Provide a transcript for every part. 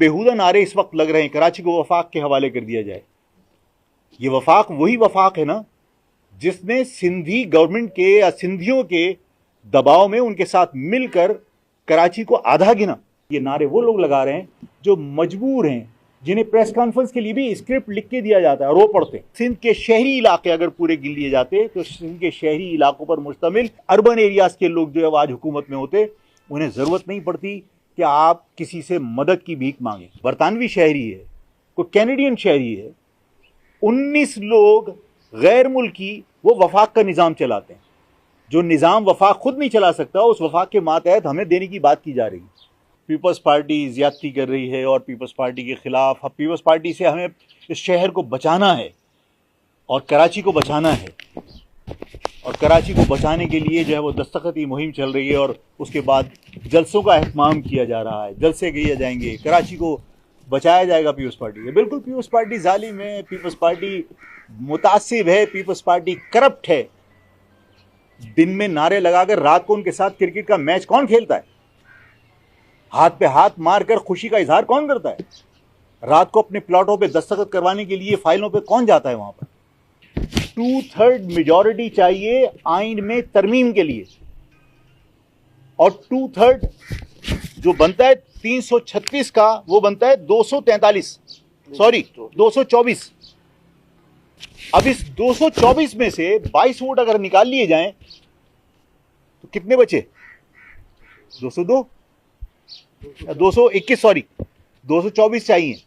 बेहुदा नारे इस वक्त लग रहे हैं कराची को वफाक के हवाले कर दिया जाए। ये वफाक वही वफाक है ना जिसने सिंधी गवर्नमेंट के या सिंधियों के दबाव में उनके साथ मिलकर कराची को आधा गिना। ये नारे वो लोग लगा रहे हैं जो मजबूर हैं, जिन्हें प्रेस कॉन्फ्रेंस के लिए भी स्क्रिप्ट लिख के दिया जाता है और वो पढ़ते हैं। सिंध के शहरी इलाके अगर पूरे गिन लिए जाते तो सिंध के शहरी इलाकों पर मुश्तमिल अर्बन एरियाज के लोग जो है आज हुकूमत में होते, उन्हें ज़रूरत नहीं पड़ती कि आप किसी से मदद की भीख मांगे। बरतानवी शहरी है, कोई कैनेडियन शहरी है, 19 लोग गैर मुल्की वो वफाक का निज़ाम चलाते हैं। जो निज़ाम वफाक खुद नहीं चला सकता, उस वफाक के मातहत हमें देने की बात की जा रही है। पीपल्स पार्टी ज़्यादती कर रही है और पीपल्स पार्टी के ख़िलाफ़। पीपल्स पार्टी से हमें इस शहर को बचाना है और कराची को बचाना है, और कराची को बचाने के लिए जो है वो दस्तखती मुहिम चल रही है और उसके बाद जलसों का अहतमाम किया जा रहा है। जलसे किए जाएंगे, कराची को बचाया जाएगा पीपल्स पार्टी से। बिल्कुल पीपल्स पार्टी जालिम है, पीपल्स पार्टी मुतासिब है, पीपल्स पार्टी करप्ट है। दिन में नारे लगाकर रात को उनके साथ क्रिकेट का मैच कौन खेलता है? हाथ पे हाथ मारकर खुशी का इजहार कौन करता है? रात को अपने प्लॉटों पे दस्तखत करवाने के लिए फाइलों पे कौन जाता है? वहां पर 2/3 मेजॉरिटी चाहिए आइन में तरमीम के लिए, और 2/3 जो बनता है 336 का वो बनता है 224। अब इस 224 में से 22 वोट अगर निकाल लिए जाएं तो कितने बचे? 202 221, सॉरी 224 चाहिए।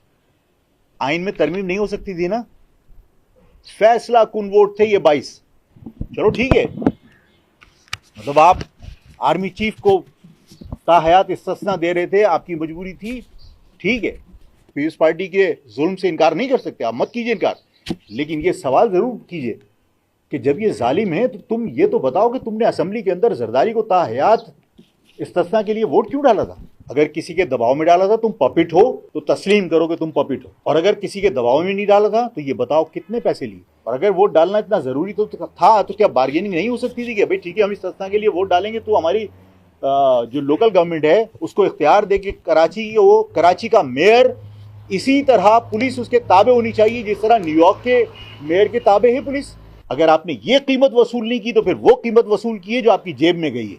आइन में तरमीम नहीं हो सकती थी ना? फैसला कुन वोट थे ये 22। चलो ठीक है, मतलब आप आर्मी चीफ को ताहयात इस्तिस्ना दे रहे थे, आपकी मजबूरी थी, ठीक है। पीपल्स पार्टी के जुल्म से इनकार नहीं कर सकते, आप मत कीजिए इनकार, लेकिन ये सवाल जरूर कीजिए कि जब ये जालिम है तो तुम ये तो बताओ कि तुमने असेंबली के अंदर जरदारी को ताहयात इस्तिस्ना के लिए वोट क्यों डाला था? अगर किसी के दबाव में डाला था, तुम पपिट हो तो तस्लीम करो कि तुम पपिट हो, और अगर किसी के दबाव में नहीं डाला था तो ये बताओ कितने पैसे लिए। और अगर वोट डालना इतना जरूरी तो था तो क्या बार्गेनिंग नहीं हो सकती थी कि भाई ठीक है हम इस्तिस्ना के लिए वोट डालेंगे, तो हमारी जो लोकल गवर्नमेंट है उसको इख्तियार दे के कराची का मेयर इसी तरह पुलिस उसके ताबे होनी चाहिए जिस तरह न्यूयॉर्क के मेयर के ताबे है पुलिस। अगर आपने ये कीमत वसूल नहीं की तो फिर वो कीमत वसूल की है जो आपकी जेब में गई है,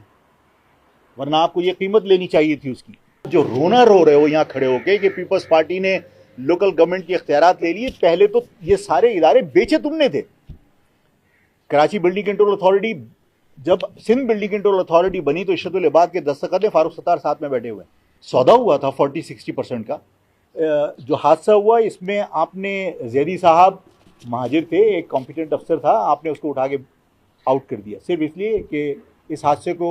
वरना आपको ये कीमत लेनी चाहिए थी उसकी। जो रोना रो रहे हो यहाँ खड़े होके कि पीपल्स पार्टी ने लोकल गवर्नमेंट के इख्तियारात ले लिए, पहले तो ये सारे इदारे बेचे तुमने थे। कराची बिल्डिंग कंट्रोल अथॉरिटी, जब सिंध बिल्डिंग कंट्रोल अथॉरिटी बनी तो इशरतुल इबाद के दस्तखत में फारूक सत्तार साथ में बैठे हुए। सौदा हुआ था 40-60% का। जो हादसा हुआ इसमें आपने जैदी साहब महाजिर थे, एक कॉम्पिटेंट अफसर था, आपने उसको उठा के आउट कर दिया सिर्फ इसलिए कि इस हादसे को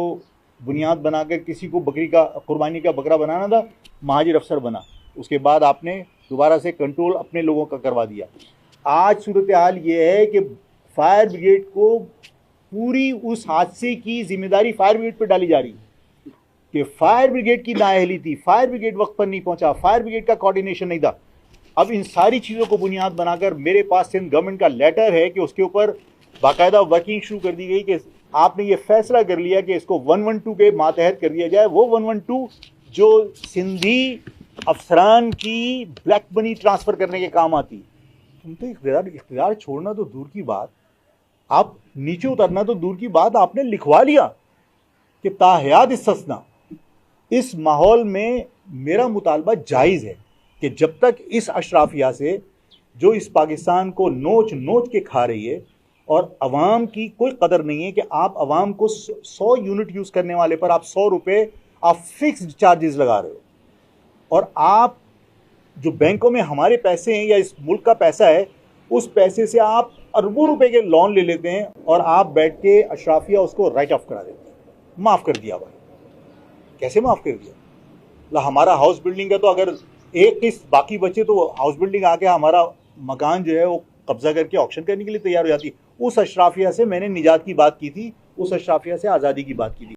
बुनियाद बनाकर किसी को बकरी का कुर्बानी का बकरा बनाना था, महाजिर अफसर बना। उसके बाद आपने दोबारा से कंट्रोल अपने लोगों का करवा दिया। आज सूरत हाल ये है कि फायर ब्रिगेड को पूरी उस हादसे की जिम्मेदारी फायर ब्रिगेड पर डाली जा रही है कि फायर ब्रिगेड की नाअहली थी, फायर ब्रिगेड वक्त पर नहीं पहुंचा, फायर ब्रिगेड का कोऑर्डिनेशन नहीं था। अब इन सारी चीज़ों को बुनियाद बनाकर मेरे पास सिंध गवर्नमेंट का लेटर है कि उसके ऊपर बाकायदा वर्किंग शुरू कर दी गई कि आपने ये फैसला कर लिया कि इसको 112 के मातहत कर दिया जाए। वो 112 जो सिंधी अफसरान की ब्लैक मनी ट्रांसफ़र करने के काम आती। तुम तो इख्तियार छोड़ना तो दूर की बात, आप नीचे उतरना तो दूर की बात, आपने लिखवा लिया कि ताहयात इस्तिस्ना। इस माहौल में मेरा मुतालबा जायज़ है कि जब तक इस अशराफिया से जो इस पाकिस्तान को नोच नोच के खा रही है और अवाम की कोई कदर नहीं है कि आप अवाम को 100 यूनिट यूज़ करने वाले पर आप 100 रुपये आप फिक्स्ड चार्जेस लगा रहे हो, और आप जो बैंकों में हमारे पैसे हैं या इस मुल्क का पैसा है उस पैसे से आप अरबों रुपए के लोन ले लेते हैं और आप बैठ के अशराफिया उसको राइट ऑफ करा देते हैं। माफ़ कर दिया भाई, कैसे माफ़ कर दिया? हमारा हाउस बिल्डिंग का तो अगर एक किस्त बाकी बचे तो हाउस बिल्डिंग आके हमारा मकान जो है वो कब्जा करके ऑक्शन करने के लिए तैयार हो जाती है। उस अशराफिया से मैंने निजात की बात की थी, उस अशराफिया से आज़ादी की बात की थी।